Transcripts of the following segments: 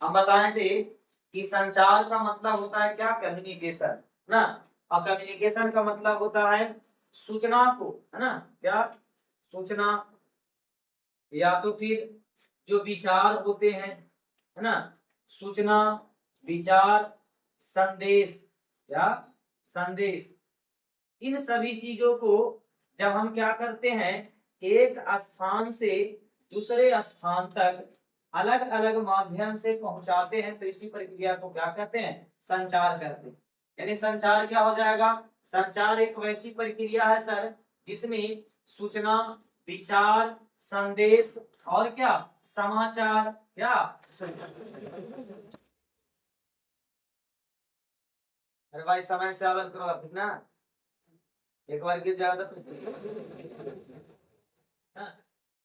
हम बताए थे कि संचार का मतलब होता है क्या, कम्युनिकेशन ना। और कम्युनिकेशन का मतलब होता है सूचना को, है ना, क्या सूचना, या तो फिर जो विचार होते हैं, है ना, सूचना, विचार, संदेश या संदेश, इन सभी चीजों को जब हम क्या करते हैं, एक स्थान से दूसरे स्थान तक अलग अलग माध्यम से पहुंचाते हैं, तो इसी प्रक्रिया को क्या कहते हैं, संचार कहते हैं। यानी संचार क्या हो जाएगा, संचार एक वैसी प्रक्रिया है सर जिसमें सूचना, विचार, संदेश और क्या, समाचार, क्या, अरे भाई समय से आवन करो ठीक ना, एक बार गिर जाएगा तो हाँ,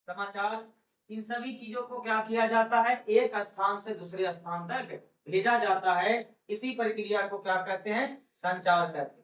समाचार, इन सभी चीजों को क्या किया जाता है, एक स्थान से दूसरे स्थान तक भेजा जाता है। इसी प्रक्रिया को क्या कहते हैं, संचार कहते हैं।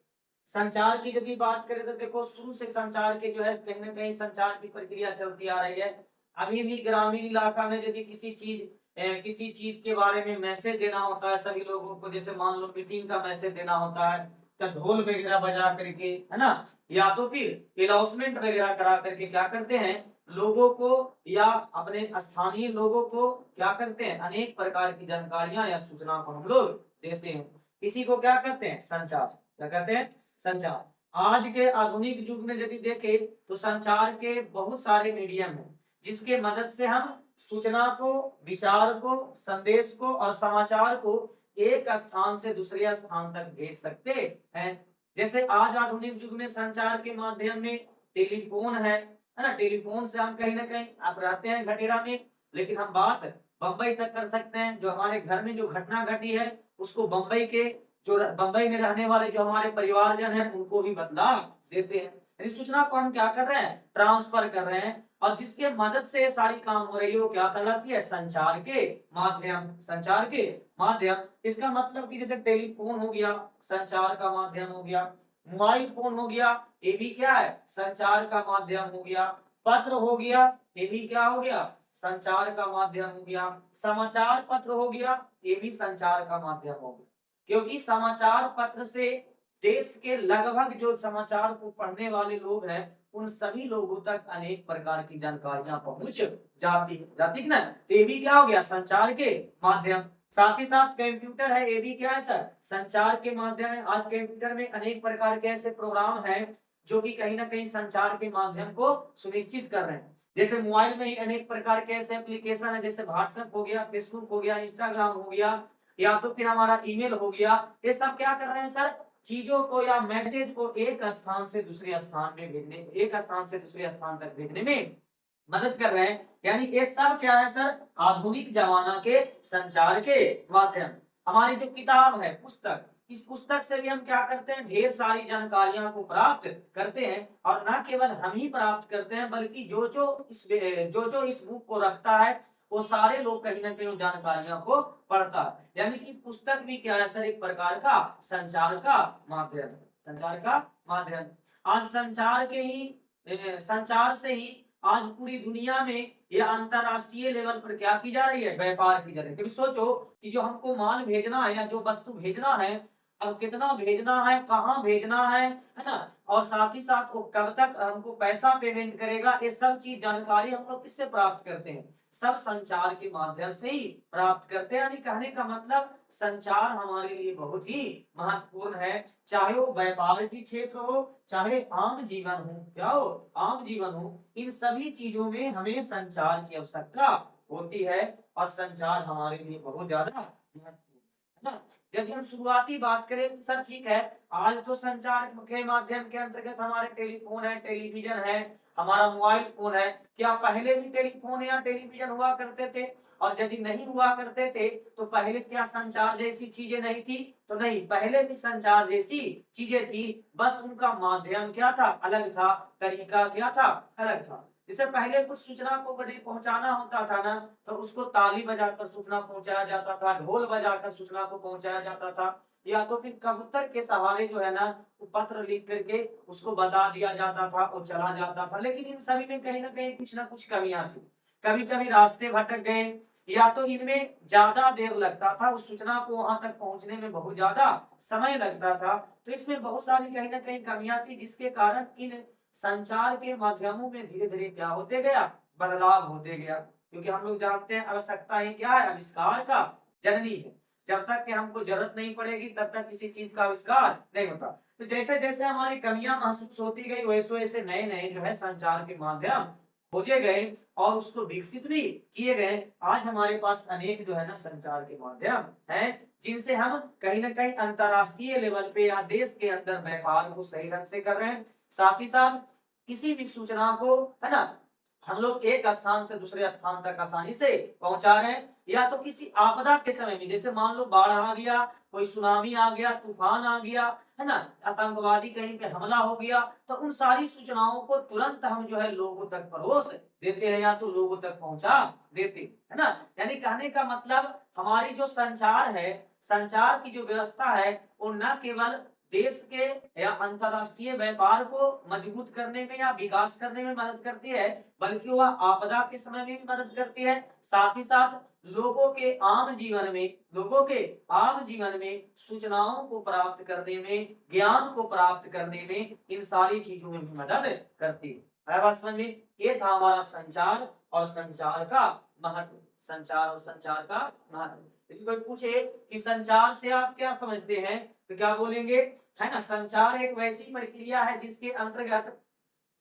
संचार की यदि बात करें तो देखो, शुरू से संचार के जो है कहीं ना कहीं संचार की प्रक्रिया चलती आ रही है। अभी भी ग्रामीण इलाका में यदि किसी चीज के बारे में मैसेज देना होता है सभी लोगों को, जैसे मान लो मीटिंग का मैसेज देना होता है, तो ढोल वगैरह बजा करके, है ना, या तो फिर अनाउंसमेंट वगैरह करा करके क्या करते हैं, लोगों को या अपने स्थानीय लोगों को क्या करते हैं, अनेक प्रकार की जानकारियां या सूचना को हम लोग देते हैं। इसी को क्या कहते हैं, संचार। क्या कहते हैं, संचार। आज के आधुनिक युग में यदि देखें तो संचार के बहुत सारे मीडियम हैं जिसके मदद से हम सूचना को, विचार को, संदेश को और समाचार को एक स्थान से दूसरे स्थान तक भेज सकते हैं। जैसे आज आधुनिक युग में संचार के माध्यम में टेलीफोन है ना, टेलीफोन से हम कहीं ना कहीं, आप रहते हैं घटेरा में, लेकिन हम बात बंबई तक कर सकते हैं। जो हमारे घर में जो घटना घटी है उसको बंबई में रहने वाले जो हमारे परिवारजन हैं उनको भी बतला देते हैं। यानी सूचना को हम क्या कर रहे हैं, ट्रांसफर कर रहे हैं, और जिसके मदद से सारी काम हो रही है वो क्या कहलाती है, संचार के माध्यम। संचार के माध्यम, इसका मतलब कि जैसे टेलीफोन हो गया, संचार का माध्यम हो गया, मोबाइल फोन हो गया, ये भी क्या है, संचार का माध्यम हो गया, पत्र हो गया, ये भी क्या हो गया, संचार का माध्यम हो गया, समाचार पत्र हो गया, ये भी संचार का माध्यम हो गया। क्योंकि समाचार पत्र से देश के लगभग जो समाचार को पढ़ने वाले लोग हैं उन सभी लोगों तक अनेक प्रकार की जानकारियां पहुंच जाती जाती है ना, तो ये भी क्या हो गया, संचार के माध्यम। साथ ही साथ कंप्यूटर है, ये भी क्या है सर, संचार के माध्यम है। आज कंप्यूटर में अनेक प्रकार के ऐसे प्रोग्राम हैं जो कि कहीं ना कहीं संचार के माध्यम को सुनिश्चित कर रहे हैं। जैसे मोबाइल में ही अनेक प्रकार के ऐसे एप्लीकेशन है, जैसे व्हाट्सएप हो गया, फेसबुक हो गया, इंस्टाग्राम हो गया, या तो फिर हमारा ईमेल हो गया। ये सब क्या कर रहे हैं सर, चीजों को या मैसेज को एक स्थान से दूसरे स्थान में भेजने, एक स्थान से दूसरे स्थान तक भेजने में मदद कर रहे हैं। यानी ये सब क्या है सर, आधुनिक जमाना के संचार के माध्यम। हमारी जो किताब है, पुस्तक, इस पुस्तक से भी हम क्या करते हैं, ढेर सारी जानकारियां को प्राप्त करते हैं। और न केवल हम ही प्राप्त करते हैं बल्कि जो जो इस बुक को रखता है वो सारे लोग कहीं ना कहीं जानकारियों को पढ़ता है। यानी कि पुस्तक भी क्या है सर, एक प्रकार का संचार का माध्यम है। संचार का माध्यम। आज संचार से ही आज पूरी दुनिया में या अंतरराष्ट्रीय लेवल पर क्या की जा रही है, व्यापार की जा रही है। कभी सोचो कि जो हमको माल भेजना है या जो वस्तु भेजना है, अब कितना भेजना है, कहाँ भेजना है ना, और साथ ही साथ वो कब तक हमको पैसा पेमेंट करेगा, ये सब चीज जानकारी हम लोग किससे प्राप्त करते हैं, सब संचार के माध्यम से ही प्राप्त करते हैं। यानी कहने का मतलब संचार हमारे लिए बहुत ही महत्वपूर्ण है। चाहे वो व्यापार की क्षेत्र हो, चाहे आम जीवन हो, क्या हो, आम जीवन हो, इन सभी चीजों में हमें संचार की आवश्यकता होती है। और संचार हमारे लिए बहुत ज्यादा महत्वपूर्ण है ना। यदि हम शुरुआती बात करें तो सर ठीक है, आज तो संचार के माध्यम के अंतर्गत हमारे टेलीफोन है, टेलीविजन है, हमारा मोबाइल फोन है। क्या पहले भी टेलीफोन या टेलीविजन हुआ करते थे? और यदि नहीं हुआ करते थे तो पहले क्या संचार जैसी चीजें नहीं थी? तो नहीं, पहले भी संचार जैसी चीजें थी, बस उनका माध्यम क्या था, अलग था, तरीका क्या था, अलग था। जैसे पहले कुछ सूचना को यदि पहुंचाना होता था ना, तो उसको ताली बजाकर सूचना पहुंचाया जाता था, ढोल बजाकर सूचना को पहुंचाया जाता था, या तो फिर कबूतर के सहारे जो है ना वो पत्र लिख करके उसको बता दिया जाता था, वो चला जाता था। लेकिन इन सभी में कहीं ना कहीं कुछ ना कुछ कमियां थी। कभी कभी रास्ते भटक गए, या तो इनमें ज्यादा देर लगता था, उस सूचना को वहां तक पहुंचने में बहुत ज्यादा समय लगता था। तो इसमें बहुत सारी कहीं ना कहीं कमियां थी, जिसके कारण इन संचार के माध्यमों में धीरे धीरे क्या होते गया, बदलाव होते गया। क्योंकि हम लोग जानते हैं आवश्यकता ही क्या है, आविष्कार का जननी है। जब तक कि हमको जरूरत नहीं पड़ेगी तब तक किसी चीज का आविष्कार नहीं होता। तो जैसे जैसे हमारी कमियां महसूस होती गई वैसे वैसे नए नए जो है संचार के माध्यम खोजे गए और उसको विकसित भी किए गए। आज हमारे पास अनेक जो है ना संचार के माध्यम हैं, जिनसे हम कहीं ना कहीं अंतरराष्ट्रीय लेवल पे या देश के अंदर व्यापार को सही ढंग से कर रहे हैं। साथ ही साथ किसी भी सूचना को है ना हम लोग एक स्थान से दूसरे स्थान तक आसानी से पहुंचा रहे हैं। या तो किसी आपदा के समय में, जैसे मान लो बाढ़ आ गया, कोई सुनामी आ गया, तूफान आ गया, है ना, आतंकवादी कहीं पे हमला हो गया, तो उन सारी सूचनाओं को तुरंत हम जो है लोगों तक परोस देते हैं या तो लोगों तक पहुंचा देते हैं, है ना। यानी कहने का मतलब हमारी जो संचार है, संचार की जो व्यवस्था है, वो न केवल देश के या अंतरराष्ट्रीय व्यापार को मजबूत करने में या विकास करने में मदद करती है, बल्कि वह आपदा के समय में भी मदद करती है। साथ ही साथ लोगों के आम जीवन में सूचनाओं को प्राप्त करने में, ज्ञान को प्राप्त करने में, इन सारी चीजों में भी मदद करती है। बात समझ में? ये था हमारा संचार और संचार का महत्व। संचार और संचार का महत्व। यदि कोई पूछे कि संचार से आप क्या समझते हैं, तो क्या बोलेंगे, है ना, संचार एक वैसी प्रक्रिया है जिसके अंतर्गत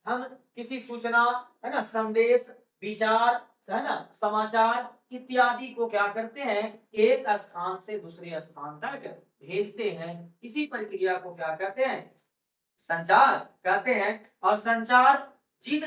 हम किसी सूचना, है ना, संदेश, विचार, है ना, समाचार इत्यादि को क्या करते हैं, एक स्थान से दूसरे स्थान तक भेजते हैं। इसी प्रक्रिया को क्या कहते हैं, संचार कहते हैं। और संचार जिन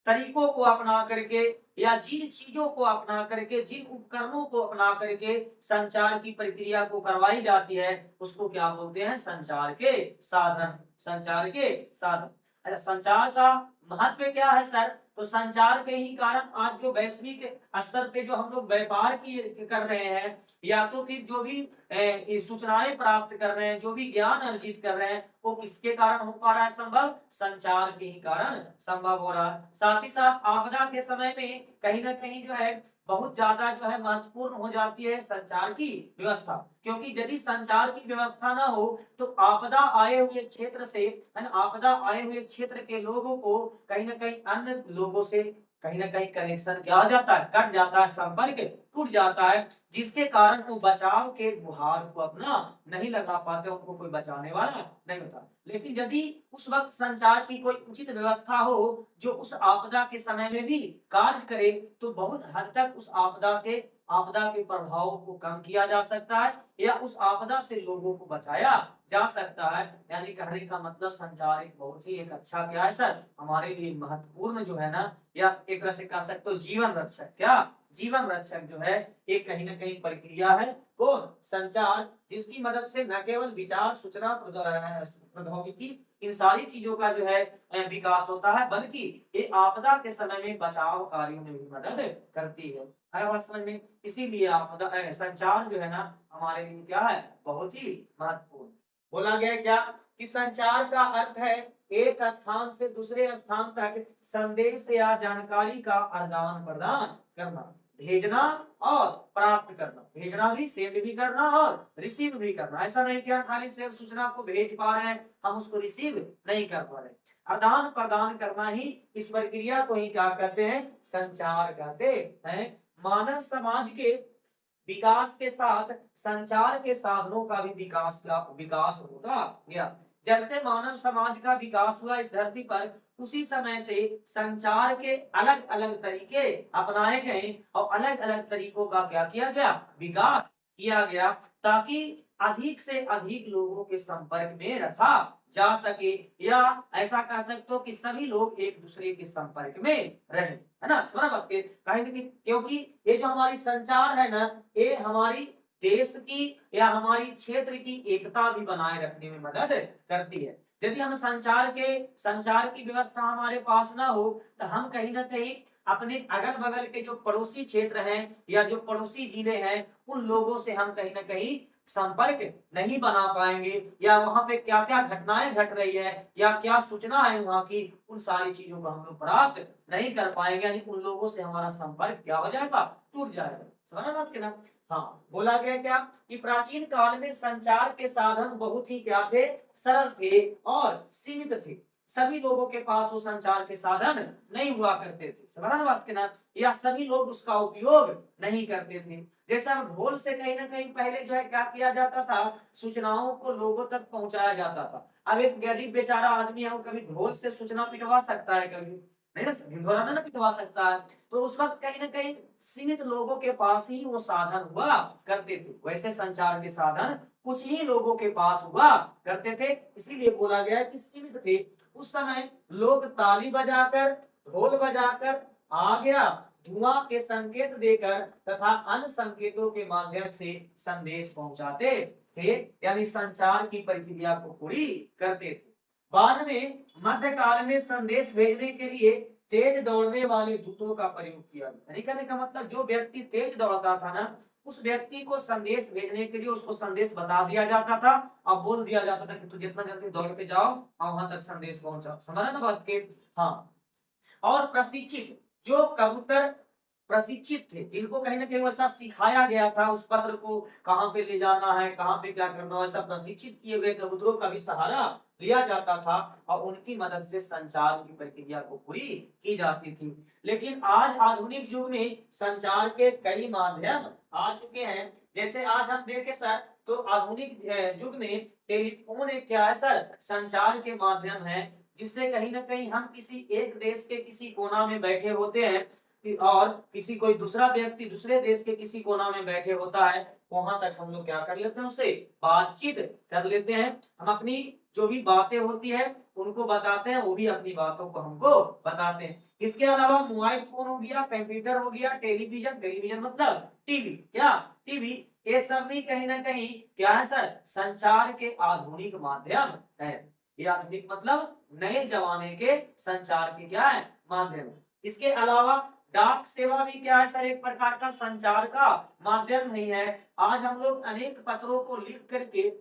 तरीकों को अपना करके या जिन चीजों को अपना करके, जिन उपकरणों को अपना करके संचार की प्रक्रिया को करवाई जाती है, उसको क्या बोलते हैं, संचार के साधन। संचार के साधन। अच्छा, संचार का महत्व क्या है सर? तो संचार के ही कारण आज जो वैश्विक स्तर पे जो हम लोग व्यापार की कर रहे हैं, या तो फिर जो भी सूचनाएं प्राप्त कर रहे हैं, जो भी ज्ञान अर्जित कर रहे हैं, वो किसके कारण हो पा रहा है संभव? संचार के ही कारण संभव हो रहा है। साथ ही साथ आपदा के समय में कहीं ना कहीं जो है बहुत ज्यादा जो है महत्वपूर्ण हो जाती है संचार की व्यवस्था। क्योंकि यदि संचार की व्यवस्था ना हो तो आपदा आए हुए क्षेत्र से, है ना, आपदा आए हुए क्षेत्र के लोगों को कहीं ना कहीं अन्य लोगों से कहीं ना कहीं कनेक्शन क्या हो जाता है, कट जाता है, संपर्क टूट जाता है, जिसके कारण वो बचाव के गुहार को अपना नहीं लगा पाते, उनको कोई बचाने वाला नहीं होता। लेकिन यदि उस वक्त संचार की कोई उचित व्यवस्था हो जो उस आपदा के समय में भी कार्य करे, तो बहुत हद तक उस आपदा के प्रभावों को कम किया जा सकता है या उस आपदा से लोगों को बचाया जा सकता है। यानी कहने का मतलब संचार एक बहुत ही एक अच्छा क्या है सर, हमारे लिए महत्वपूर्ण जो है ना, या एक तरह से कह सकते हो जीवन रक्षक, क्या जीवन रक्षक जो है एक कहीं ना कहीं प्रक्रिया है, कौन? संचार, जिसकी मदद से न केवल विचार, सूचना, प्रौद्योगिकी, इन सारी चीजों का जो है विकास होता है, बल्कि ये आपदा के समय में बचाव कार्यों में भी मदद करती है। बात समझ में? इसीलिए आपदा संचार जो है ना हमारे लिए क्या है, बहुत ही महत्वपूर्ण। बोला गया क्या कि संचार का अर्थ है एक स्थान से दूसरे स्थान तक संदेश या जानकारी का आदान प्रदान करना, भेजना और प्राप्त करना। भेजना भी, सेंड भी करना और रिसीव भी करना। ऐसा नहीं कि हम खाली सिर्फ सूचना को भेज पा रहे हैं, हम उसको रिसीव नहीं कर पा रहे। आदान प्रदान करना ही, इस प्रक्रिया को ही क्या कहते हैं, संचार कहते हैं। मानव समाज के विकास के साथ संचार के साधनों का भी विकास होता गया। जब से मानव समाज का विकास हुआ इस धरती पर, उसी समय से संचार के अलग अलग तरीके अपनाए गए और अलग अलग तरीकों का क्या किया गया, विकास किया गया, ताकि अधिक से अधिक लोगों के संपर्क में रखा जा सके, या ऐसा कह सकते हो कि सभी लोग एक दूसरे के संपर्क में रहे, है ना। बात के कहीं, क्योंकि ये जो हमारी संचार है ना, ये हमारी देश की या हमारी क्षेत्र की एकता भी बनाए रखने में मदद करती है। यदि हम संचार की व्यवस्था हमारे पास ना हो तो हम कहीं ना कहीं अपने अगल बगल के जो पड़ोसी क्षेत्र हैं या जो पड़ोसी जिले हैं, उन लोगों से हम कहीं ना कहीं संपर्क नहीं बना पाएंगे, या वहां पे क्या क्या घटनाएं घट रही है या क्या सूचना है वहां की, उन सारी चीजों को हम लोग प्राप्त नहीं कर पाएंगे। यानी उन लोगों से हमारा संपर्क क्या हो जाएगा, टूट जाएगा। समझ बात के ना। हाँ, बोला गया क्या कि प्राचीन काल में संचार के साधन बहुत ही क्या थे, सरल थे और सीमित थे। सभी लोगों के पास वो संचार के साधन नहीं हुआ करते थे, समझ बात के ना, या सभी लोग उसका उपयोग नहीं करते थे। जैसे हम ढोल से कहीं ना कहीं पहले जो है क्या किया जाता था, सूचनाओं को लोगों तक पहुंचाया जाता था। अब एक गरीब बेचारा आदमी है, वो कभी ढोल से सूचना पिटवा सकता है, कभी नहीं ना, ढिंढोरा ना पिटवा सकता है। तो उस वक्त कहीं ना कहीं सीमित लोगों के पास ही वो साधन हुआ करते थे। वैसे संचार के साधन कुछ ही लोगों के पास हुआ करते थे, इसीलिए बोला गया कि सीमित थे। उस समय लोग ताली बजाकर, ढोल बजाकर, आग या धुआं के संकेत देकर तथा अन्य संकेतों के माध्यम से संदेश पहुंचाते थे, यानी संचार की प्रक्रिया को पूरी करते थे। बाद में मध्यकाल में संदेश भेजने के लिए तेज दौड़ने वाले दूतों का प्रयोग किया गया। यानी कहने का मतलब जो व्यक्ति तेज दौड़ता था ना, उस व्यक्ति को संदेश भेजने के लिए उसको संदेश बता दिया जाता था और बोल दिया जाता था कि तू जितना जल्दी दौड़ के जाओ और वहां तक संदेश पहुंचाओ। समझ ना बात के। हाँ, और प्रशिक्षित जो कबूतर प्रशिक्षित थे, जिनको कहीं ना कहीं वैसा सिखाया गया था, उस पत्र को कहाँ पे ले जाना है, कहाँ पे क्या करना है, ऐसा प्रशिक्षित किए हुए कबूतरों का भी सहारा लिया जाता था और उनकी मदद से संचार की प्रक्रिया को पूरी की जाती थी। लेकिन आज आधुनिक युग में संचार के कई माध्यम आ चुके हैं। जैसे आज हम देखें सर, तो आधुनिक युग में टेलीफोन एक क्या है सर, संचार के माध्यम है, जिससे कहीं ना कहीं हम किसी एक देश के किसी कोना में बैठे होते हैं और किसी कोई दूसरा व्यक्ति दूसरे देश के किसी कोना में बैठे होता है, वहां तक हम लोग क्या कर लेते हैं, उससे बातचीत कर लेते हैं। हम अपनी जो भी बातें होती है उनको बताते हैं, वो भी अपनी बातों को हमको बताते हैं। इसके अलावा मोबाइल फोन हो गया, कंप्यूटर हो गया, टेलीविजन, टेलीविजन मतलब टीवी, क्या टीवी, ये सब भी कहीं ना कहीं क्या है सर, संचार के आधुनिक माध्यम है। ये आधुनिक मतलब नए जमाने के संचार के क्या है, माध्यम। इसके अलावा डाक सेवा भी क्या है सर, एक प्रकार का संचार का माध्यम नहीं है। आज हम लोग अनेक पत्रों को लिख करके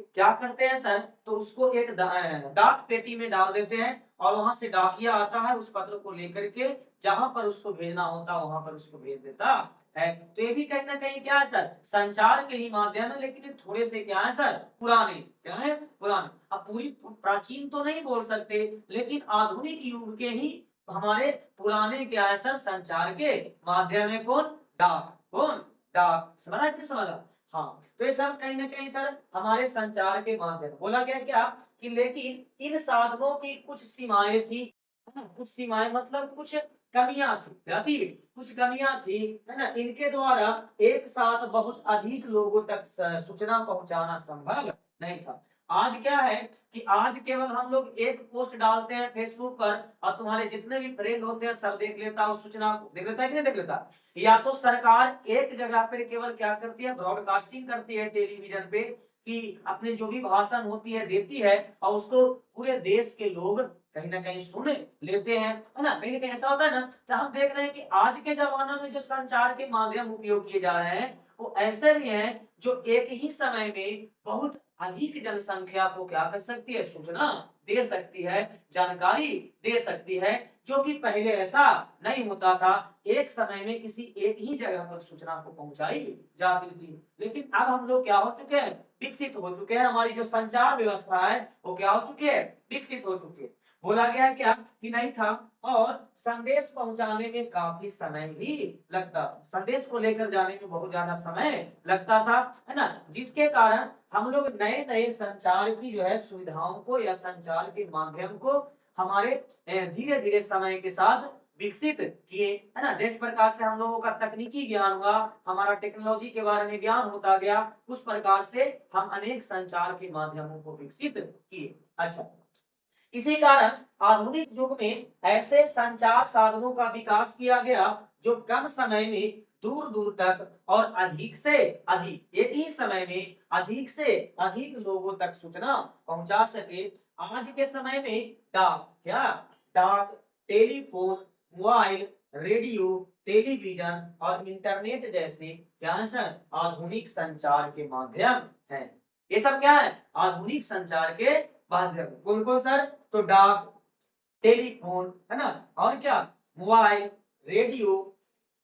क्या करते हैं सर, तो उसको एक डाक पेटी में डाल देते हैं और वहां से डाकिया आता है, उस पत्र को लेकर के जहां पर उसको भेजना होता है वहां पर उसको भेज देता है। तो ये भी कहीं ना कहीं क्या है सर, संचार के ही माध्यम है, लेकिन ये थोड़े से क्या है सर, पुराने, क्या है, पुराने। अब पूरी प्राचीन तो नहीं बोल सकते, लेकिन आधुनिक युग के ही हमारे पुराने क्या है सर, संचार के माध्यम है। कौन डाक, समझा कि नहीं समझा। हाँ, तो ये सब कहीं ना कहीं सर हमारे संचार के माध्यम। बोला गया क्या कि लेकिन इन साधनों की कुछ सीमाएं थी, है ना, कुछ सीमाएं मतलब कुछ कमियां थी, क्या थी, कुछ कमियां थी, है ना। इनके द्वारा एक साथ बहुत अधिक लोगों तक सूचना पहुंचाना संभव नहीं था। आज क्या है कि आज केवल हम लोग एक पोस्ट डालते हैं फेसबुक पर और तुम्हारे जितने भी फ्रेंड होते हैं सब देख लेता, उस सूचना को देख लेता है कि नहीं देख लेता। या तो सरकार एक जगह पर केवल क्या करती है, ब्रॉडकास्टिंग करती है टेलीविजन पे, कि अपने जो भी भाषण होती है देती है और उसको पूरे देश के लोग कहीं ना कहीं सुन लेते हैं, है ना। कहीं ना कहीं ऐसा होता है ना। तो हम देख रहे हैं कि आज के जमाने में जो संचार के माध्यम उपयोग किए जा रहे हैं वो ऐसे भी हैं जो एक ही समय में बहुत अधिक जनसंख्या को क्या कर सकती है, सूचना दे सकती है, जानकारी दे सकती है, जो कि पहले ऐसा नहीं होता था। एक समय में किसी एक ही जगह पर सूचना को पहुंचाई जाती थी। लेकिन अब हम लोग क्या हो चुके हैं, विकसित हो चुके हैं। हमारी जो संचार व्यवस्था है वो क्या हो चुकी है, विकसित हो चुकी है। बोला गया है क्या कि नहीं था, और संदेश पहुंचाने में काफी समय भी लगता था, संदेश को लेकर जाने में बहुत ज्यादा समय लगता था, है ना। जिसके कारण हम लोग नए नए संचार की जो है सुविधाओं को या संचार के माध्यम को हमारे धीरे धीरे समय के साथ विकसित किए, है ना। जिस प्रकार से हम लोगों का तकनीकी ज्ञान हुआ, हमारा टेक्नोलॉजी के बारे में ज्ञान होता गया, उस प्रकार से हम अनेक संचार के माध्यमों को विकसित किए। अच्छा, इसी कारण आधुनिक युग में ऐसे संचार साधनों का विकास किया गया जो कम समय में दूर दूर तक और अधिक से अधिक, एक ही समय में अधिक से अधिक लोगों तक सूचना पहुंचा सके। आज के समय में डाक, टेलीफोन, मोबाइल, रेडियो, टेलीविजन और इंटरनेट जैसे क्या है सर, आधुनिक संचार के माध्यम हैं। ये सब क्या है, आधुनिक संचार के माध्यम। कौन कौन सर, तो डाक, टेलीफोन, है ना, और क्या, मोबाइल, रेडियो,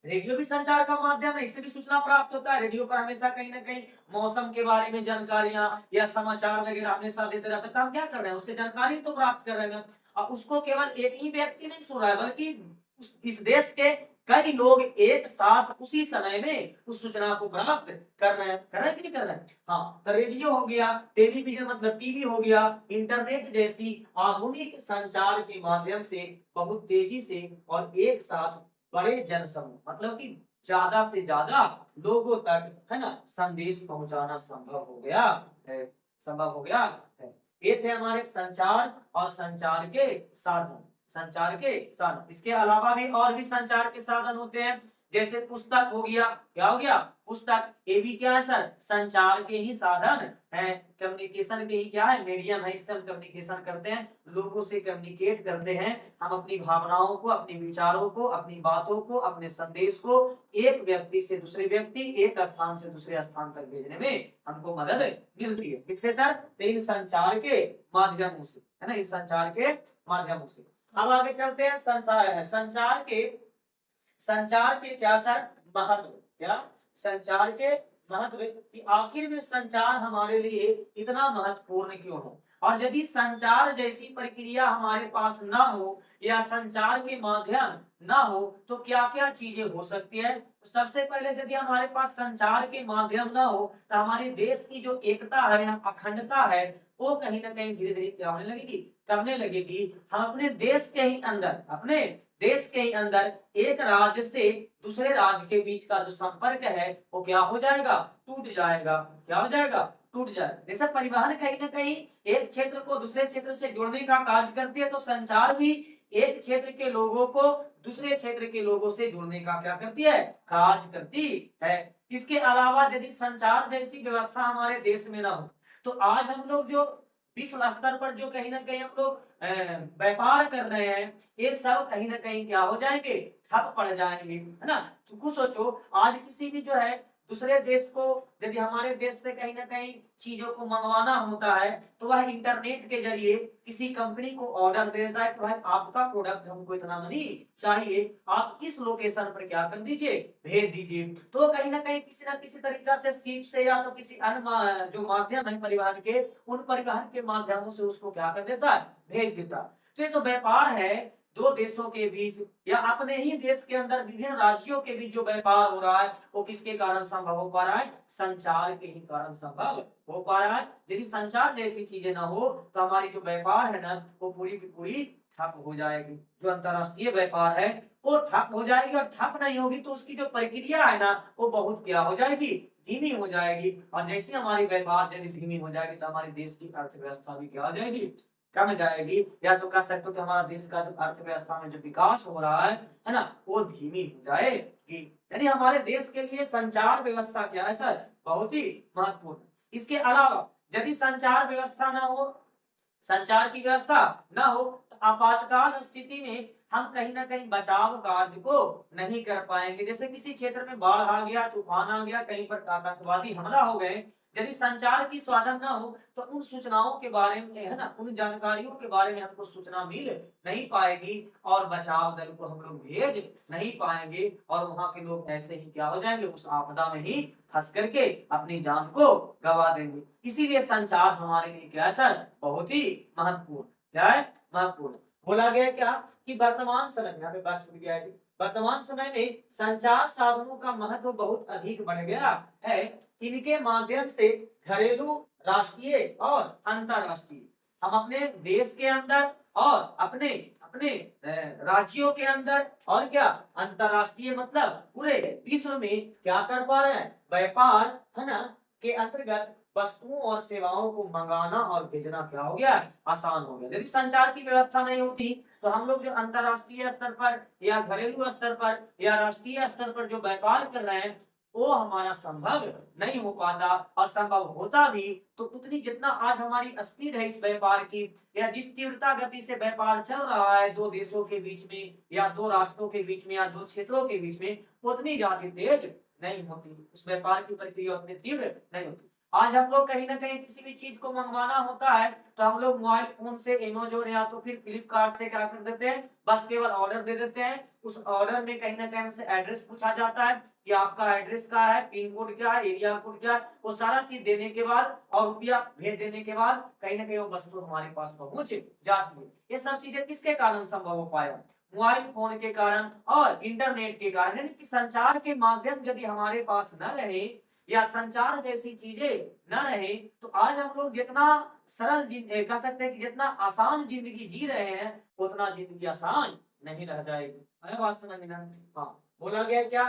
रेडियो भी संचार का माध्यम है, इससे भी सूचना प्राप्त होता है। रेडियो पर हमेशा कहीं ना कहीं मौसम के बारे में जानकारियां या समाचार वगैरह हमेशा देते रहते हैं, तो हम क्या कर रहे हैं, उससे जानकारी तो प्राप्त कर रहे हैं। और उसको केवल एक ही व्यक्ति नहीं सुन रहा है, बल्कि इस देश के कई लोग एक साथ उसी समय में उस सूचना को प्राप्त कर रहे हैं कि नहीं कर रहे हैं। हाँ, तो रेडियो हो गया, टेलीविजन मतलब टीवी हो गया, इंटरनेट जैसी आधुनिक संचार के माध्यम से बहुत तेजी से और एक साथ बड़े जनसमूह मतलब कि ज्यादा से ज्यादा लोगों तक, है ना, संदेश पहुंचाना संभव हो गया है। संभव हो गया है। ये थे हमारे संचार और संचार के साधन। संचार के साधन, इसके अलावा भी और भी संचार के साधन होते हैं, जैसे पुस्तक हो गया। क्या हो गया, पुस्तक। ये भी क्या है सर, संचार के ही साधन है, कम्युनिकेशन के ही क्या है, मीडियम है। इससे हम कम्युनिकेशन करते हैं, लोगों से कम्युनिकेट करते हैं। हम अपनी भावनाओं को, अपने विचारों को, अपनी बातों को, अपने संदेश को एक व्यक्ति से दूसरे व्यक्ति, एक स्थान से दूसरे स्थान तक भेजने में हमको मदद मिलती है। किससे सर, तो इन संचार के माध्यमों से, है ना, इन संचार के माध्यमों से। अब आगे चलते हैं, संचार है, संचार के क्या सर महत्व, क्या संचार के महत्व कि आखिर में संचार हमारे लिए इतना महत्वपूर्ण क्यों है। और यदि संचार जैसी प्रक्रिया हमारे पास ना हो या संचार के माध्यम ना हो तो क्या क्या चीजें हो सकती है। तो सबसे पहले यदि हमारे पास संचार के माध्यम ना हो तो हमारे देश की जो एकता है या अखंडता है वो कहीं ना कहीं धीरे धीरे क्या होने लगेगी, करने लगेगी। हम अपने देश के ही अंदर, अपने देश के ही अंदर एक राज्य से दूसरे राज्य के बीच का जो संपर्क है वो क्या हो जाएगा, टूट जाएगा। क्या हो जाएगा, टूट जाएगा। जैसे परिवहन कहीं ना कहीं एक क्षेत्र को दूसरे क्षेत्र से जोड़ने का कार्य करती है, तो संचार भी एक क्षेत्र के लोगों को दूसरे क्षेत्र के लोगों से जुड़ने का क्या करती है, कार्य करती है। इसके अलावा यदि संचार जैसी व्यवस्था हमारे देश में ना हो तो आज हम लोग जो विश्व स्तर पर जो कहीं ना कहीं हम लोग व्यापार कर रहे हैं, ये सब कहीं ना कहीं क्या हो जाएंगे, ठप पड़ जाएंगे, है ना। तो खुद सोचो, आज किसी भी जो है दूसरे देश को यदि हमारे देश से कहीं ना कहीं चीजों को मंगवाना होता है तो वह इंटरनेट के जरिए किसी कंपनी को ऑर्डर दे देता है कि भाई आपका प्रोडक्ट हमको इतना मनी चाहिए, आप इस लोकेशन पर क्या कर दीजिए, भेज दीजिए। तो कहीं ना किसी तरीका से शिप से या तो किसी अन्य जो माध्यम है परिवहन के, उन परिवहन के माध्यमों से उसको क्या कर देता है, भेज देता है। तो ये जो व्यापार है दो देशों के बीच या अपने ही देश के अंदर विभिन्न राज्यों के बीच जो व्यापार हो रहा है वो किसके कारण संभव हो पा रहा है, संचार के ही कारण संभव हो पा रहा है। यदि संचार जैसी चीजें ना हो तो हमारी जो व्यापार है ना वो पूरी की पूरी ठप हो जाएगी। जो अंतरराष्ट्रीय व्यापार है वो ठप हो जाएगी, और ठप नहीं होगी तो उसकी जो प्रक्रिया है ना वो बहुत क्या हो जाएगी, धीमी हो जाएगी। और जैसे हमारी व्यापार यदि धीमी हो जाएगी तो हमारे देश की अर्थव्यवस्था भी क्या हो जाएगी, कम जाएगी। या तो कह सकते हो कि हमारा देश का जो अर्थव्यवस्था में जो विकास हो रहा है ना, वो धीमी हो जाएगी। यानी हमारे देश के लिए संचार व्यवस्था क्या है सर, बहुत ही महत्वपूर्ण। इसके अलावा यदि संचार व्यवस्था ना हो, संचार की व्यवस्था ना हो तो आपातकाल स्थिति में हम कहीं ना कहीं बचाव कार्य को नहीं कर पाएंगे। जैसे किसी क्षेत्र में बाढ़ आ गया, तूफान आ गया, कहीं पर आतंकवादी हमला हो गए, यदि संचार की साधन ना हो तो उन सूचनाओं के बारे में, है ना, उन जानकारियों के बारे में हमको सूचना मिल नहीं पाएगी और बचाव दल को हम लोग भेज नहीं पाएंगे, और वहां के लोग ऐसे ही क्या हो जाएंगे, उस आपदा में ही फंस करके अपनी जान को गवा देंगे। इसीलिए संचार हमारे लिए क्या है सर, बहुत ही महत्वपूर्ण। क्या है, महत्वपूर्ण। बोला गया क्या कि वर्तमान समय में, यहाँ पे बात छूट गया है, वर्तमान समय में संचार साधनों का महत्व बहुत अधिक बढ़ गया है। इनके माध्यम से घरेलू, राष्ट्रीय और अंतरराष्ट्रीय, हम अपने देश के अंदर और अपने अपने राज्यों के अंदर और क्या अंतरराष्ट्रीय मतलब पूरे विश्व में क्या कर पा रहे हैं, व्यापार, है ना, के अंतर्गत वस्तुओं और सेवाओं को मंगाना और भेजना क्या हो गया, आसान हो गया। यदि संचार की व्यवस्था नहीं होती तो हम लोग जो अंतरराष्ट्रीय स्तर पर या घरेलू स्तर पर या राष्ट्रीय स्तर पर जो व्यापार कर रहे हैं वो हमारा संभव नहीं हो पाता, और संभव होता भी तो उतनी जितना आज हमारी स्पीड है इस व्यापार की या जिस तीव्रता गति से व्यापार चल रहा है दो देशों के बीच में या दो राष्ट्रों के बीच में या दो क्षेत्रों के बीच में, उतनी ज्यादा तेज नहीं होती, उस व्यापार की प्रक्रिया उतनी तीव्र नहीं होती। आज हम लोग कहीं ना कहीं किसी भी चीज को मंगवाना होता है तो हम लोग मोबाइल फोन से अमेजोन या तो फिर फ्लिपकार्ट से क्या कर देते हैं, बस केवल ऑर्डर दे देते हैं। उस ऑर्डर में कहीं ना कहीं हमसे एड्रेस पूछा जाता है कि आपका एड्रेस क्या है, पिन कोड क्या है, एरिया कोड क्या है, वो सारा चीज देने के बाद और रुपया भेज देने के बाद कहीं ना कहीं वो वस्तु हमारे पास पहुंच जाती है। ये सब चीजें किसके कारण संभव हो पाया? मोबाइल फोन के कारण और इंटरनेट के कारण। यानी कि संचार के माध्यम यदि हमारे पास न रहे या संचार जैसी चीजें न रहे तो आज हम लोग जितना सरल कह सकते हैं कि जितना आसान जिंदगी जी रहे हैं उतना जिंदगी आसान नहीं रह जाएगी। है बात समझ में ना? हाँ, बोला गया क्या?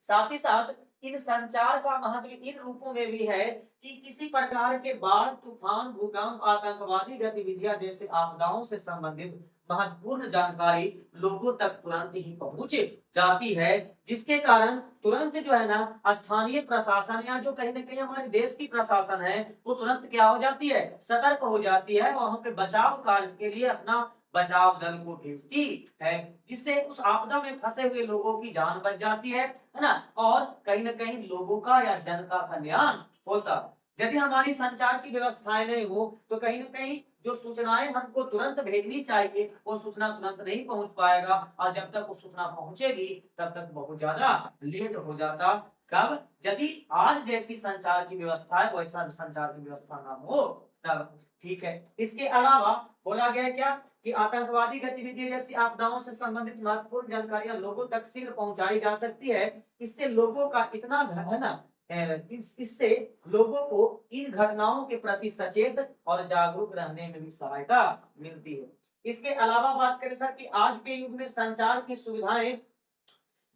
साथ ही साथ इन संचार का महत्व इन रूपों में भी है कि किसी प्रकार के बाढ़, तूफान, भूकंप, आतंकवादी गतिविधियां जैसे आपदाओं से संबंधित महत्वपूर्ण जानकारी लोगों तक तुरंत ही पहुंच जाती है, जिसके कारण तुरंत जो है ना स्थानीय प्रशासन या जो कहीं ना कहीं हमारे देश की प्रशासन है वो तुरंत क्या हो जाती है, सतर्क हो जाती है और वहां पे बचाव कार्य के लिए अपना बचाव दल को भेजती है, जिससे उस आपदा में फंसे हुए लोगों की जान बच जाती है ना, और कहीं ना कहीं लोगों का या जन का कल्याण होता है। यदि हमारी संचार की व्यवस्थाएं नहीं हो तो कहीं ना कहीं जो सूचनाएं हमको तुरंत भेजनी चाहिए वो सूचना तुरंत नहीं पहुंच पाएगा, और जब तक वो सूचना पहुंचेगी तब तक बहुत ज्यादा लेट हो जाता। कब? यदि आज जैसी संचार की व्यवस्था है वैसा संचार की व्यवस्था ना हो तब। ठीक है, इसके अलावा बोला गया क्या कि आतंकवादी गतिविधि जैसी आपदाओं से संबंधित महत्वपूर्ण जानकारियां लोगों तक शीघ्र पहुंचाई जा सकती है। इससे लोगों का इतना है ना, इससे लोगों को इन घटनाओं के प्रति सचेत और जागरूक रहने में भी सहायता मिलती है। इसके अलावा बात करें सर कि आज के युग में संचार की सुविधाएं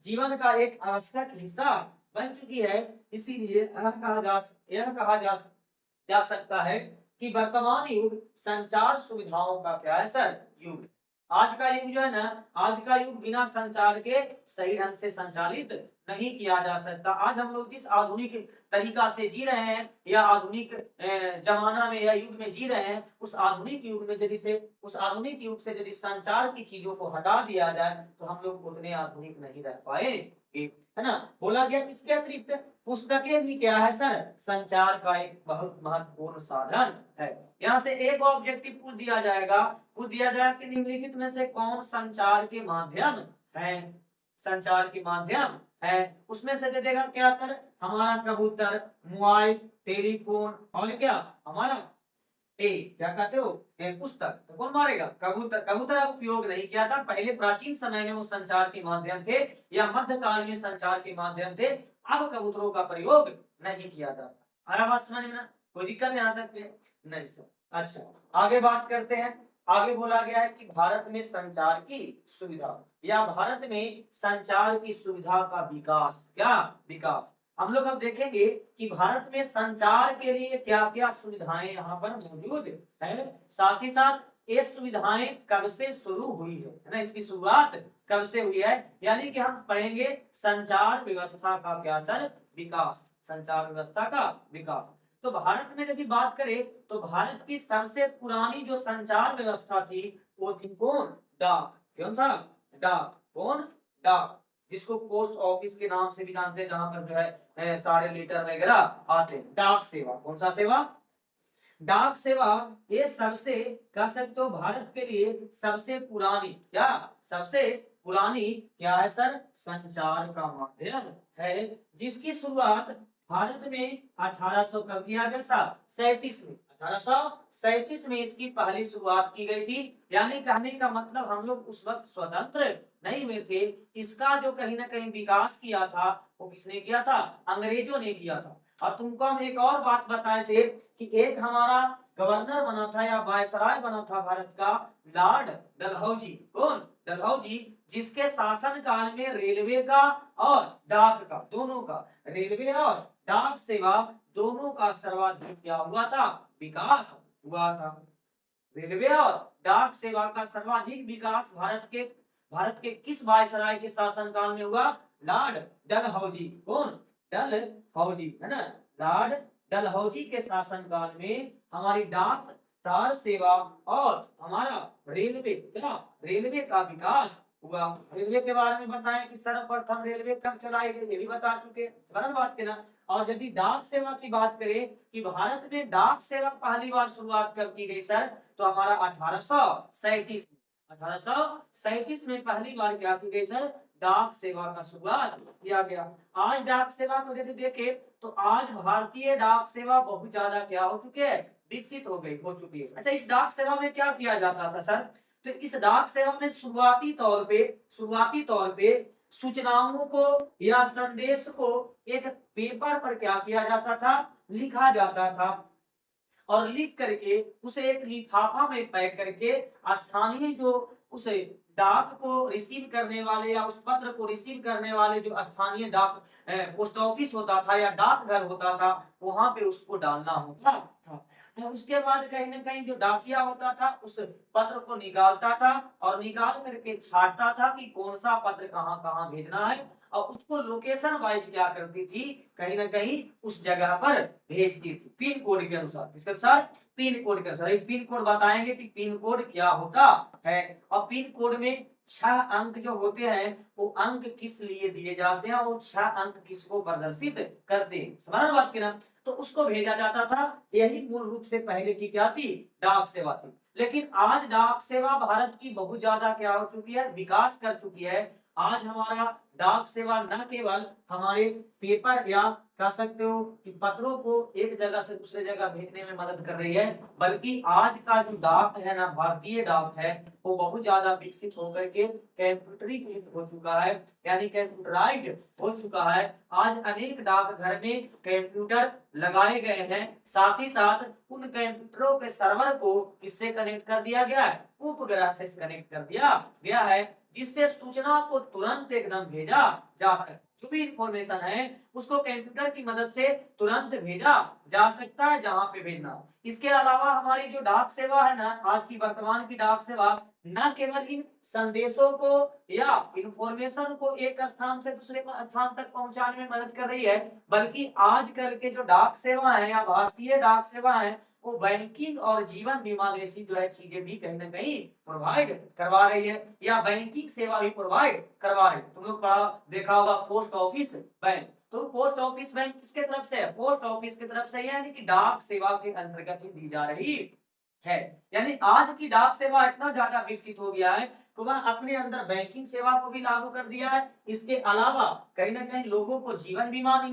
जीवन का एक आवश्यक हिस्सा बन चुकी है। इसीलिए यह कहा जा सकता है कि वर्तमान युग संचार सुविधाओं का क्या है सर, युग। आज का युग जो है ना, आज का युग बिना संचार के सही ढंग से संचालित नहीं किया जा सकता। आज हम लोग जिस आधुनिक तरीका से जी रहे हैं या आधुनिक जमाना में या युग में जी रहे हैं, उस आधुनिक युग में यदि संचार की चीजों को हटा दिया जाए तो हम लोग उतने आधुनिक नहीं रह पाएंगे, है ना। बोला गया इसके अतिरिक्त पुस्तकें भी क्या है सर, संचार का एक बहुत महत्वपूर्ण साधन है। यहाँ से एक ऑब्जेक्टिव पूछ दिया जाएगा कि निम्नलिखित में से कौन संचार के माध्यम है, संचार के माध्यम है। उसमें से दे देगा क्या सर, हमारा कबूतर, मोबाइल, टेलीफोन और क्या हमारा क्या कहते हो, पुस्तक। तो कौन मारेगा, कबूतर। कबूतर अब उपयोग नहीं किया था पहले, प्राचीन समय में वो संचार के माध्यम थे या मध्यकाल में संचार के माध्यम थे। अब कबूतरों का प्रयोग नहीं किया जाता। आया बात समझ में ना? कोई दिक्कत यहाँ तक के? नहीं सर। अच्छा, आगे बात करते हैं। आगे बोला गया है कि भारत में संचार की सुविधा या भारत में संचार की सुविधा का विकास, क्या विकास। हम लोग अब देखेंगे कि भारत में संचार के लिए क्या क्या सुविधाएं यहाँ पर मौजूद है, साथ ही साथ ये सुविधाएं कब से शुरू हुई है ना, इसकी शुरुआत कब से हुई है। यानी कि हम पढ़ेंगे संचार व्यवस्था का क्या सर, विकास, संचार व्यवस्था का विकास। तो भारत में यदि बात करें तो भारत की सबसे पुरानी जो संचार व्यवस्था थी वो थी कौन, डाक। कौन था, डाक। कौन, डाक, जिसको पोस्ट ऑफिस के नाम से भी जानते हैं, जहां पर जो है सारे लेटर वगैरह आते हैं। डाक सेवा, कौन सा सेवा, डाक सेवा। ये सबसे कह सकते हो भारत के लिए सबसे पुरानी, क्या सबसे पुरानी क्या है सर, संचार का माध्यम है, जिसकी शुरुआत भारत में 1800 कब किया गया था, 37 में। 1837 में इसकी पहली शुरुआत की गई थी। यानी कहने का मतलब हम लोग उस वक्त स्वतंत्र नहीं हुए थे। इसका जो कहीं ना कहीं विकास किया था वो किसने किया था, अंग्रेजों ने किया था। और तुमको हम एक और बात बताए थे कि एक हमारा गवर्नर बना था या वायसराय बना था भारत का, लॉर्ड डलहौजी। कौन, डलहौजी, जिसके शासन काल में रेलवे का और डाक का, दोनों का, रेलवे और डाक सेवा दोनों का सर्वाधिक क्या हुआ था, विकास हुआ था। रेलवे और डाक सेवा का सर्वाधिक विकास भारत के किस वायसराय के शासन काल में हुआ, लॉर्ड डलहौजी। कौन, डलहौजी, है ना। लॉर्ड डलहौजी के शासन काल में हमारी डाक तार सेवा और हमारा रेलवे का विकास हुआ। रेलवे के बारे में बताएं कि सर्वप्रथम रेलवे कब चलाई गई, ये भी बता चुके, बराबर बात के ना। और यदि डाक सेवा की बात करें कि भारत में डाक सेवा पहली बार शुरुआत कब की गई सर, तो हमारा 1837, 1837 में पहली बार क्या की गई सर, डाक सेवा का शुरुआत किया गया। आज डाक सेवा को यदि देखें तो आज भारतीय डाक सेवा बहुत ज्यादा क्या हो चुकी है, विकसित हो चुकी है। अच्छा, इस डाक सेवा में क्या किया जाता था सर, तो इस डाक सेवा में शुरुआती तौर पे सूचनाओं को या संदेश को एक पेपर पर क्या किया जाता था, लिखा जाता था, और लिख करके उसे एक लिफाफा में पैक करके स्थानीय जो उसे डाक को रिसीव करने वाले या उस पत्र को रिसीव करने वाले जो स्थानीय डाक पोस्ट ऑफिस होता था या डाकघर होता था, वहां पे उसको डालना होता था। तो उसके बाद कहीं ना कहीं जो डाकिया होता था उस पत्र को निकालता था और निकाल करके छांटता था कि कौन सा पत्र कहाँ कहाँ भेजना है, और उसको लोकेशन वाइज क्या करती थी, कहीं ना कहीं उस जगह पर भेजती थी पिन कोड के अनुसार। इसके अनुसार पिन कोड के अनुसार, एक पिन कोड बताएंगे कि पिन कोड क्या होता है। और पिन कोड में 6 अंक जो होते हैं वो अंक किस लिए दिए जाते हैं, और वो 6 अंक किसको प्रदर्शित करते हैं, समझ बात की ना। तो उसको भेजा जाता था, यही मूल रूप से पहले की क्या थी, डाक सेवा थी। लेकिन आज डाक सेवा भारत की बहुत ज्यादा क्या हो चुकी है, विकास कर चुकी है। आज हमारा डाक सेवा न केवल हमारे पेपर या कह सकते हो कि पत्रों को एक जगह से दूसरे जगह भेजने में मदद कर रही है, बल्कि आज का जो डाक है ना, भारतीय डाक है, वो बहुत ज्यादा विकसित होकर के कंप्यूटरीकृत हो चुका है, यानी कंप्यूटराइज्ड हो चुका है। आज अनेक डाकघर में कंप्यूटर लगाए गए हैं, साथ ही साथ उन कंप्यूटरों के सर्वर को किससे कनेक्ट कर दिया गया है, उपग्रह से कनेक्ट कर दिया गया है, जिससे सूचना को तुरंत एकदम भेजा जा सकता, जो भी इंफॉर्मेशन है उसको कंप्यूटर की मदद से तुरंत भेजा जा सकता है जहां पे भेजना हो। इसके अलावा हमारी जो डाक सेवा है ना, आज की वर्तमान की डाक सेवा न केवल इन संदेशों को या इंफॉर्मेशन को एक स्थान से दूसरे स्थान तक पहुंचाने में मदद कर रही है, बल्कि आजकल के जो डाक सेवा है या भारतीय डाक सेवा है वो बैंकिंग और जीवन बीमा जैसी जो है चीजें भी कहीं ना कहीं प्रोवाइड करवा रही है, या बैंकिंग सेवा भी प्रोवाइड करवा रही है। तुम लोग पढ़ा देखा होगा पोस्ट ऑफिस बैंक, तो पोस्ट ऑफिस बैंक किसके तरफ से है, पोस्ट ऑफिस की तरफ से, यानी कि डाक सेवा के अंतर्गत ही दी जा रही है। यानी आज की डाक सेवा इतना ज्यादा विकसित हो गया है तो वह अपने अंदर बैंकिंग सेवा को भी लागू कर दिया है। इसके अलावा कहीं ना कहीं लोगों को जीवन बीमा भी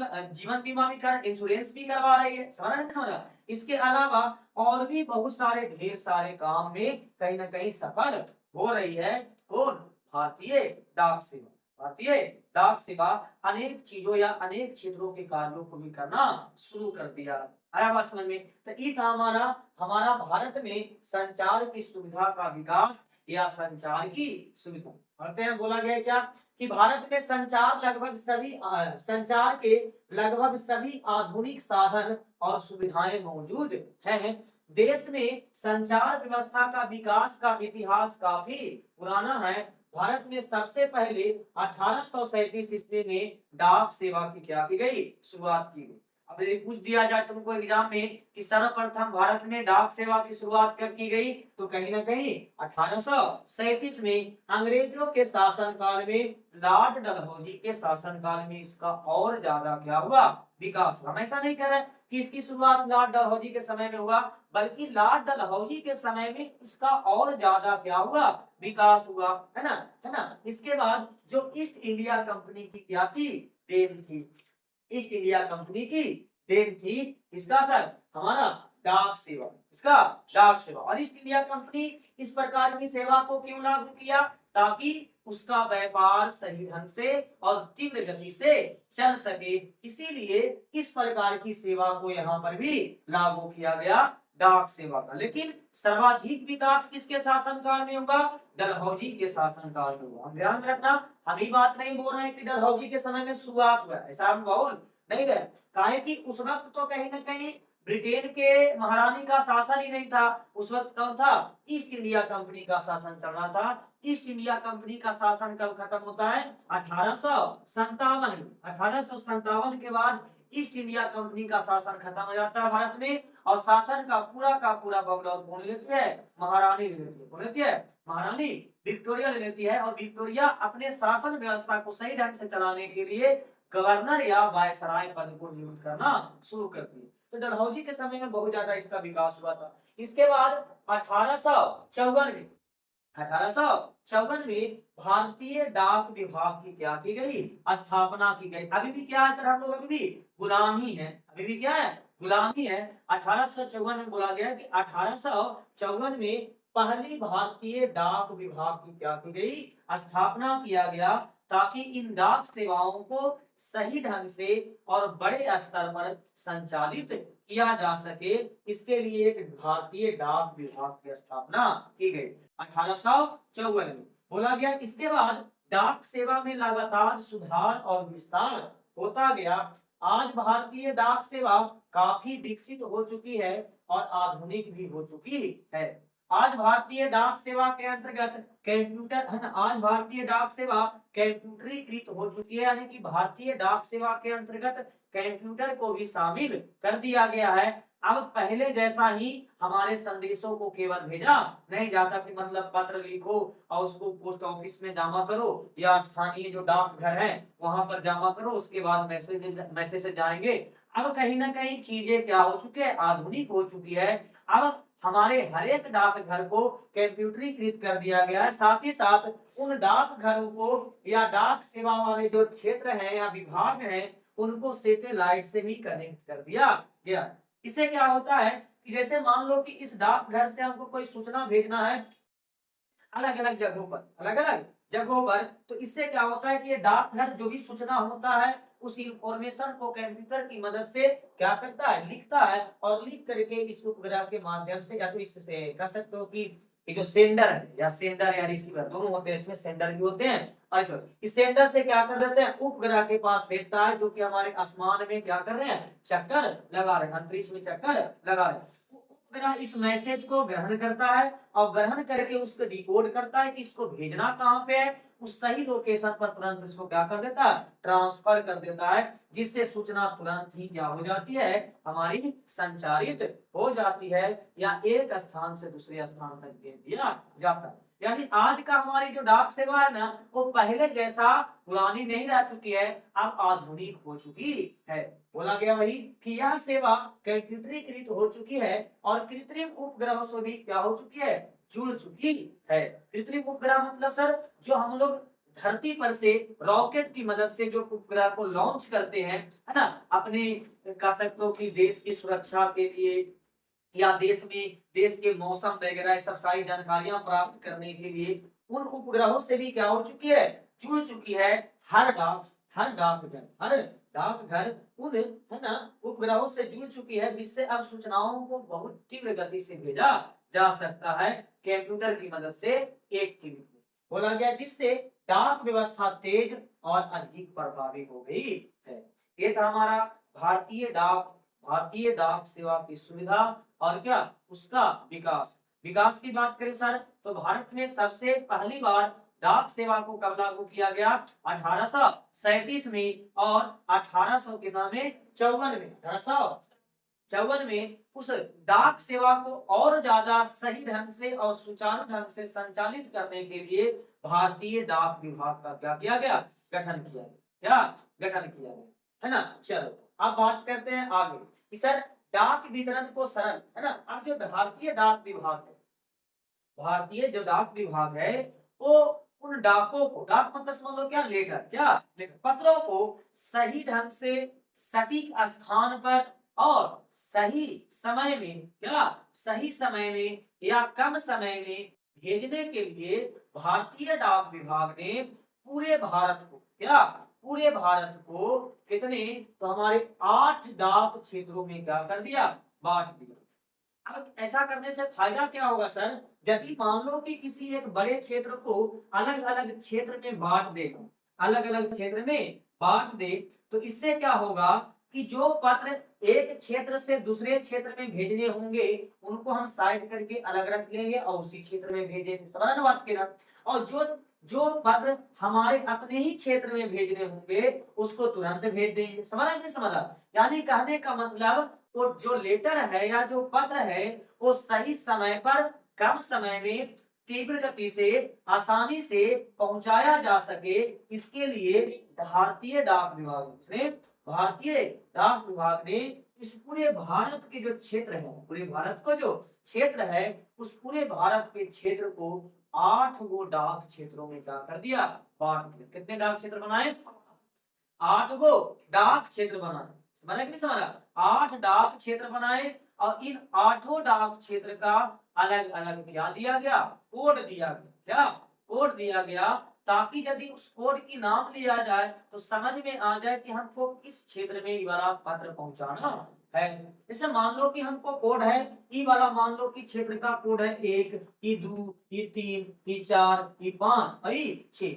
कर, इंश्योरेंस भी करवा रही है, समझ रहे हैं। इसके अलावा और भी बहुत सारे ढेर सारे काम में कहीं ना कहीं सफल हो रही है कौन, भारतीय डाक सेवा। भारतीय डाक सेवा अनेक चीजों या अनेक क्षेत्रों के कार्यों को भी करना शुरू कर दिया। आया बात समझ में। तो ये था हमारा हमारा भारत में संचार की सुविधा का विकास या संचार की सुविधा। पढ़ते हैं, बोला गया क्या कि भारत में संचार के लगभग सभी आधुनिक साधन और सुविधाएं मौजूद हैं। देश में संचार व्यवस्था का विकास का इतिहास काफी पुराना है। भारत में सबसे पहले 1837 ईस्वी में डाक सेवा की क्या की गई, शुरुआत की गई। अब यदि पूछ दिया जाए तुमको एग्जाम में कि सर्वप्रथम भारत में डाक सेवा की शुरुआत कब की गई, तो कहीं ना कहीं 1837 में अंग्रेजों के शासन काल में, लॉर्ड डलहौजी के शासन काल में इसका और ज्यादा क्या हुआ, विकास हुआ। हम ऐसा नहीं कह रहे कि इसकी शुरुआत लॉर्ड डलहौजी के समय में हुआ, बल्कि लॉर्ड डलहौजी के समय में इसका और ज्यादा क्या हुआ, विकास हुआ, है ना, है ना। इसके बाद जो ईस्ट इंडिया कंपनी की क्या थी, देन थी, ईस्ट इंडिया कंपनी की देन थी इसका सर, हमारा डाक सेवा, इसका डाक सेवा। और ईस्ट इंडिया कंपनी इस प्रकार की सेवा को क्यों लागू किया, ताकि उसका व्यापार सही ढंग से और तीव्र गति से चल सके, इसीलिए इस प्रकार की सेवा को यहाँ पर भी लागू किया गया, डाक सेवा का। लेकिन सर्वाधिक विकास किसके शासनकाल में होगा, डलहौजी के शासनकाल में होगा। ध्यान में रखना, हम ही बात नहीं बोल रहे हैं कि डलहौजी के समय में शुरुआत हुआ, ऐसा हम बोल नहीं रहे। काहे कि उस वक्त तो कहीं ना कहीं ब्रिटेन के महारानी का शासन ही नहीं था, उस वक्त कौन था, ईस्ट इंडिया कंपनी का शासन चल रहा था। ईस्ट इंडिया कंपनी का शासन कब खत्म होता है, 1857। 1857 के बाद ईस्ट इंडिया कंपनी का शासन खत्म हो जाता है भारत में, और शासन का पूरा बगडोर कौन लेती है, महारानी लेती है। कौन लेती है, महारानी विक्टोरिया ले लेती है और विक्टोरिया अपने शासन व्यवस्था को सही ढंग से चलाने के लिए गवर्नर या वायसराय पद को नियुक्त करना शुरू करती है। तो डलहौजी के समय में बहुत ज्यादा इसका विकास हुआ था। इसके बाद 1854 में भारतीय डाक विभाग की क्या की गई, स्थापना की गई। अभी भी क्या है सर, हम लोग अभी भी गुलाम ही है, अभी भी क्या है, गुलाम ही है। 1854 में बोला गया कि 1854 में पहली भारतीय डाक विभाग की क्या की गई, स्थापना किया गया, ताकि इन डाक सेवाओं को सही ढंग से और बड़े स्तर पर संचालित किया जा सके। इसके लिए एक भारतीय डाक विभाग की स्थापना की गई 1854 में, बोला गया। इसके बाद डाक सेवा में लगातार सुधार और विस्तार होता गया। आज भारतीय डाक सेवा काफी विकसित हो चुकी है और आधुनिक भी हो चुकी है। आज भारतीय डाक सेवा के अंतर्गत कंप्यूटर है ना, आज भारतीय डाक सेवा कंप्यूटरीकृत हो चुकी है, यानी कि भारतीय डाक सेवा के अंतर्गत कंप्यूटर को भी शामिल कर दिया गया है। अब पहले जैसा ही हमारे संदेशों को केवल भेजा नहीं जाता कि मतलब पत्र लिखो और उसको पोस्ट ऑफिस में जमा करो या स्थानीय जो डाकघर है वहां पर जमा करो, उसके बाद मैसेज जाएंगे। अब कहीं ना कहीं चीजें क्या हो चुकी है, आधुनिक हो चुकी है। अब हमारे हर एक डाकघर को कंप्यूटरीकृत कर दिया गया है। साथ ही साथ उन डाकघरों को या डाक सेवा वाले जो क्षेत्र है या विभाग है उनको सैटेलाइट से भी कनेक्ट कर दिया गया। इससे क्या होता है कि जैसे मान लो कि इस डाकघर से हमको कोई सूचना भेजना है अलग अलग जगहों पर, तो इससे क्या होता है कि ये डाकघर जो भी सूचना होता है उस इंफॉर्मेशन को कंप्यूटर की मदद से क्या करता है, लिखता है, और लिख करके इस उपग्रह के माध्यम से या तो इससे कह सकते हो कि ये जो सेंडर है या सेंडर या रिसीवर दोनों होते हैं, इसमें सेंडर भी होते हैं। अच्छा, इस सेंडर से क्या कर देते हैं, उपग्रह के पास भेजता है, जो कि हमारे आसमान में क्या कर रहे हैं, चक्कर लगा रहे हैं, अंतरिक्ष में चक्कर लगा रहे हैं। उपग्रह इस मैसेज को ग्रहण करता है और ग्रहण करके उसको डिकोड करता है कि इसको भेजना कहाँ पे है, उस सही लोकेशन पर तुरंत इसको क्या कर देता है, ट्रांसफर कर देता है, जिससे सूचना तुरंत ही क्या हो जाती है, हमारी संचारित हो जाती है या एक स्थान से दूसरे स्थान तक भेज दिया जाता है। यानी आज का हमारी जो डाक सेवा है ना, वो पहले जैसा पुरानी नहीं रह चुकी है, अब आधुनिक हो चुकी है। बोला गया वही कि यह सेवा कंप्यूटरीकृत हो चुकी है और कृत्रिम उपग्रहों से भी क्या हो चुकी है, जुड़ चुकी है। कृत्रिम उपग्रह मतलब सर जो हम लोग धरती पर से रॉकेट की मदद से जो उपग्रह को लॉन्च करते हैं, है ना, अपने कह सकते हो कि देश की सुरक्षा के लिए या देश के मौसम वगैरह सब सारी जानकारियां प्राप्त करने के लिए उन उपग्रहों से भी क्या हो चुकी है, जुड़ चुकी है। हर डाकघर उन है ना उपग्रहों से जुड़ चुकी है, जिससे अब सूचनाओं को बहुत तीव्र गति से भेजा जा सकता है कंप्यूटर की मदद से एक क्लिक में। बोला गया जिससे डाक व्यवस्था तेज और अधिक प्रभावी हो गई है। ये था हमारा भारतीय डाक सेवा की सुविधा और क्या उसका विकास। विकास की बात करें सर तो भारत में सबसे पहली बार डाक सेवा को कब लागू किया गया, 1837 में, और 1800 के समय 54 में उस डाक सेवा को और ज्यादा सही ढंग से और सुचारू ढंग से संचालित करने के लिए भारतीय डाक विभाग का क्या किया गया, गठन किया गया, है ना। चलो अब बात करते हैं आगे सर डाक वितरण को सरल, है ना। अब जो भारतीय डाक विभाग है वो उन डाकों को, डाक मतलब समझ लो क्या, लेटर पत्रों को सही ढंग से सटीक स्थान पर और सही समय में या कम समय में भेजने के लिए भारतीय डाक विभाग ने पूरे भारत को कितने, तो हमारे 8 डाक क्षेत्रों में क्या कर दिया, बांट दिया। अब ऐसा करने से फायदा क्या होगा सर, यदि मान लो कि किसी एक बड़े क्षेत्र को अलग अलग क्षेत्र में बांट दे, तो इससे क्या होगा कि जो पत्र एक क्षेत्र से दूसरे क्षेत्र में भेजने होंगे उनको हम साइड करके अलग रख लेंगे और उसी क्षेत्र में भेजेंगे, समझ बात की ना। और जो पत्र हमारे अपने ही क्षेत्र में भेजने होंगे उसको तुरंत भेज देंगे, समझा। यानी कहने का मतलब तो जो लेटर है या जो पत्र है वो सही समय पर कम समय में तीव्र गति से आसानी से पहुंचाया जा सके, इसके लिए भारतीय डाक विभाग ने इस पूरे भारत के जो क्षेत्र है, पूरे भारत को जो क्षेत्र है, उस पूरे भारत के क्षेत्र को 8 गो डाक क्षेत्रों में क्या कर दिया, बांट दिया। कितने डाक क्षेत्र बनाए, 8 गो डाक क्षेत्र बनाए। समझा कि नहीं समझा, 8 डाक क्षेत्र बनाए और इन 8 डाक क्षेत्र का अलग अलग क्या दिया गया, कोड दिया गया। क्या कोड दिया गया, ताकि यदि उस कोड की नाम लिया जाए तो समझ में आ जाए कि हमको किस क्षेत्र में ये वाला पत्र पहुंचाना है। जैसे मान लो कि हमको कोड है ई वाला, मान लो कि क्षेत्र का कोड है 1, ई2, ई3, ई4, ई5 और ई6।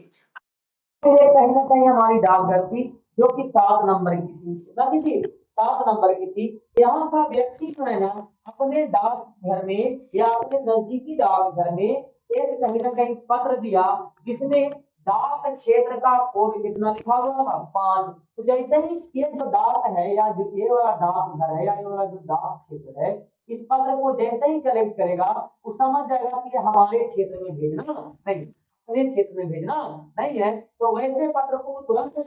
कहीं ना कहीं हमारी डाक घर थी जो कि 7 नंबर की थी, कितना की थी, 7 नंबर की थी। यहाँ का व्यक्ति जो है ना, अपने डाक घर में या अपने नजदीकी डाक घर में एक कहीं ना कहीं पत्र दिया, जिसमें डाक क्षेत्र का कोड कितना लिखा हुआ था, 5। तो जैसे ही ये जो डाक है या जो ये वाला डाक घर है या ये वाला जो डाक क्षेत्र है, इस पत्र को जैसे ही कलेक्ट करेगा, वो समझ जाएगा कि ये हमारे क्षेत्र में भेजना नहीं, अपने क्षेत्र में भेजना नहीं है। तो वैसे पत्र को तुरंत